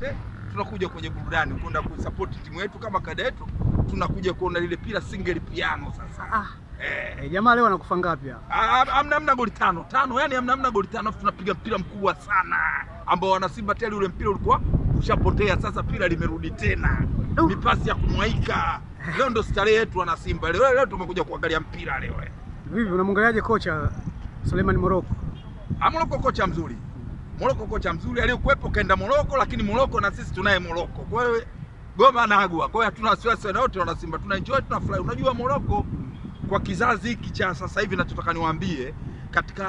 yote tunakuja kwenye burudani kwenda kusupport timu yetu kama kada yetu, tunakuja kuona lile pila single piano sasa. Jamaa leo anakufa ngapi hapa? Hamna goli tano, yani hamna goli tano, tunapiga mpira mkubwa sana ambao wana Simba tayari ule mpira ulikuwa ushapotea, sasa pila limerudi tena. Mipasi ya kumwaika. Leo ndo starehe yetu wana Simba. Leo tumekuja kuangalia mpira leo. Vipi unamwangaliaje kocha Suleiman Moroko? Moroko kocha mzuri. Moroko kocha mzuri, aliyekuepo kaenda Moroko, lakini Moroko na sisi tunaye Moroko. Kwa hiyo goma na agua. Kwa hiyo hatuna wasiwasi na wote wana Simba. Tuna enjoy, tunafurahi. Unajua Moroko kwa kizazi hiki cha sasa hivi, nataka niwaambie, katika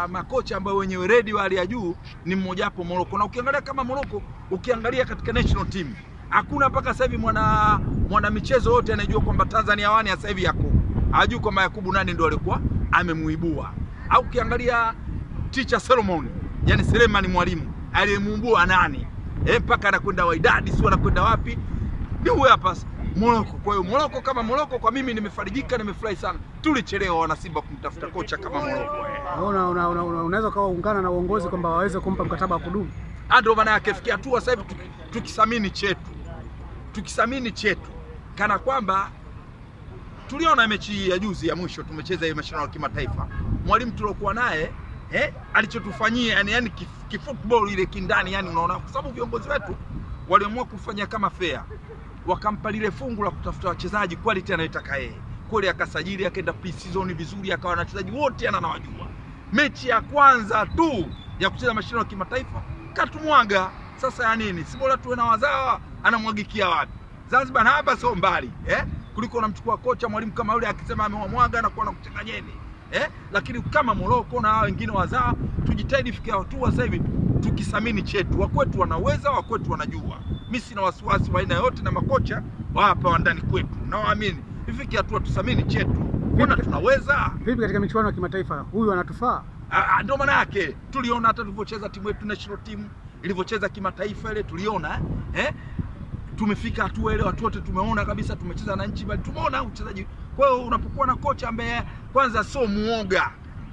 makocha ambao wenyewe ready wa hali ya juu ni mmoja hapo Moroko. Na ukiangalia kama Moroko, ukiangalia katika national team, hakuna mpaka sasa hivi mwana michezo wote anajua kwamba Tanzania wani sasa hivi yako. Hajui kwamba Yakubu nani ndio alikuwa amemuibua. Au ukiangalia teacher Solomon, yani Selemani mwalimu, aliyemuibua nani? Mpaka anakwenda Wydad, sio anakwenda wapi? Ni huyo hapa Moroko. Kwa hiyo Moroko kama Moroko, kwa mimi nimefarijika, nimefurahi sana. Tulichelewa wana Simba kumtafuta kocha kama Moroko. Unaweza kaungana na uongozi kwamba waweze kumpa mkataba wa kudumu. Ndio maana yake fikia hatua sasa hivi tukisamini chetu kana kwamba tuliona mechi ya juzi ya mwisho tumecheza hiyo mashindano ya kimataifa. Mwalimu tuliokuwa naye alichotufanyia yani kifootball ile kindani, yani unaona, kwa sababu viongozi wetu waliamua kufanya kama fair. Wakampa lile fungu la kutafuta wachezaji quality anayotaka yeye. Kule akasajili, akaenda pre-season vizuri, akawa na wachezaji wote anawajua. Mechi ya kwanza tu ya kucheza mashindano ya kimataifa katumwaga. Sasa ya nini? Si bora tuwe na wazawa, anamwagikia wapi? Zanzibar na hapa sio mbali, kuliko unamchukua kocha mwalimu kama yule akisema amewamwaga na kuwa na kuchanganyeni. Lakini kama Moroko na wengine wazawa, tujitahidi fikia hatua sasa hivi tukisamini chetu. Wakwetu wanaweza, wakwetu wanajua. Mimi sina wasiwasi wa aina yote na makocha wa hapa wa ndani kwetu. Nawaamini. Ifike hatua tusamini chetu. Mbona tunaweza? Vipi katika michuano ya kimataifa huyu anatufaa? Ndio maana yake. Tuliona hata tulipocheza timu yetu national team, ilivyocheza kimataifa ile tuliona, tumefika hatua ile watu wote tumeona kabisa tumecheza na nchi bali tumeona uchezaji. Kwa hiyo unapokuwa na kocha ambaye kwanza sio muoga,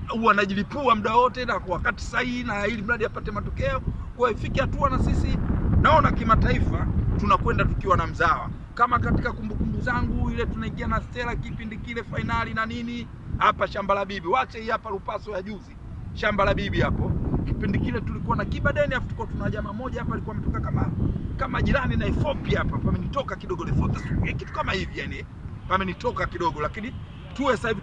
huwa anajilipua muda wote na kwa wakati sahihi na ili mradi apate matokeo. Kwa hiyo ifike hatua na sisi naona kimataifa tunakwenda tukiwa na mzawa. Kama katika kumbukumbu zangu ile tunaingia na Stella kipindi kile finali na nini hapa Shamba la Bibi. Wache hii hapa Lupaso ya juzi. Shamba la Bibi hapo. Kipindi kile tulikuwa na Kibadeni, afu tulikuwa tuna jamaa mmoja hapa alikuwa ametoka kama jirani na Ethiopia hapa. Pamenitoka kidogo Lesotho. Kitu kama hivi yani. Pamenitoka kidogo, lakini tuwe sasa hivi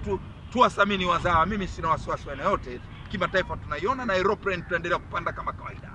tuwasamini wazawa. Mimi sina wasiwasi na yote. Kimataifa tunaiona na European tunaendelea kupanda kama kawaida.